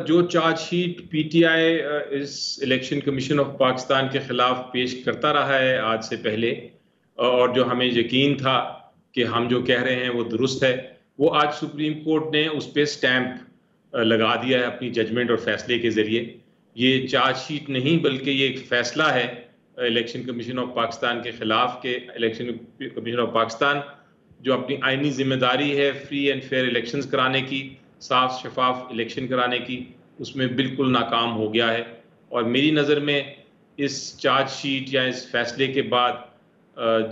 जो chargesheet PTI इस election commission of Pakistan के खिलाफ पेश करता रहा है आज से पहले, और जो हमें यकीन था कि हम जो कह रहे हैं वो दुरुस्त है, वो आज सुप्रीम कोर्ट ने उस पर स्टैंप लगा दिया है अपनी जजमेंट और फैसले के ज़रिए। ये चार्जशीट नहीं बल्कि ये एक फ़ैसला है इलेक्शन कमीशन ऑफ पाकिस्तान के ख़िलाफ़ के इलेक्शन कमीशन ऑफ पाकिस्तान जो अपनी आइनी जिम्मेदारी है फ्री एंड फेयर इलेक्शंस कराने की, साफ शफाफ इलेक्शन कराने की, उसमें बिल्कुल नाकाम हो गया है। और मेरी नज़र में इस चार्जशीट या इस फैसले के बाद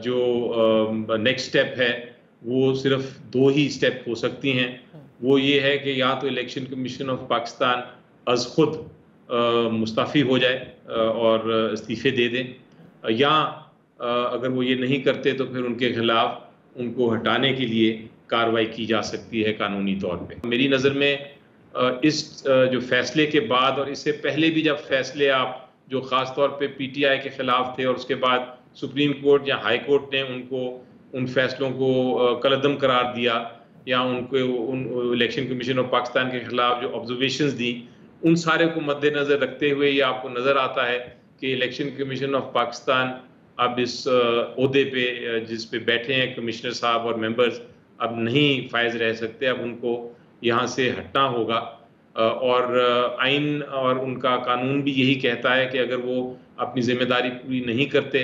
जो नेक्स्ट स्टेप है वो सिर्फ दो ही स्टेप हो सकती हैं। वो ये है कि या तो इलेक्शन कमीशन ऑफ पाकिस्तान अज़ खुद मुस्तफ़ी हो जाए और इस्तीफ़े दे दें, या अगर वो ये नहीं करते तो फिर उनके खिलाफ उनको हटाने के लिए कार्रवाई की जा सकती है कानूनी तौर पे। मेरी नज़र में इस जो फैसले के बाद और इससे पहले भी जब फैसले आप जो ख़ास तौर पे पीटीआई के ख़िलाफ़ थे और उसके बाद सुप्रीम कोर्ट या हाई कोर्ट ने उनको उन फैसलों को कलअदम करार दिया या उनको उन इलेक्शन कमीशन ऑफ पाकिस्तान के ख़िलाफ़ जो ऑब्जर्वेशंस दी, उन सारे को मद्देनज़र रखते हुए ये आपको नज़र आता है कि इलेक्शन कमीशन ऑफ पाकिस्तान अब इस ओहदे पे जिस पे बैठे हैं कमिश्नर साहब और मेंबर्स, अब नहीं फायज रह सकते, अब उनको यहाँ से हटना होगा। और आइन और उनका कानून भी यही कहता है कि अगर वो अपनी जिम्मेदारी पूरी नहीं करते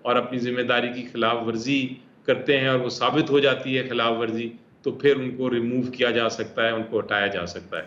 और अपनी जिम्मेदारी की खिलाफ वर्जी करते हैं और वो साबित हो जाती है खिलाफ वर्जी, तो फिर उनको रिमूव किया जा सकता है, उनको हटाया जा सकता है।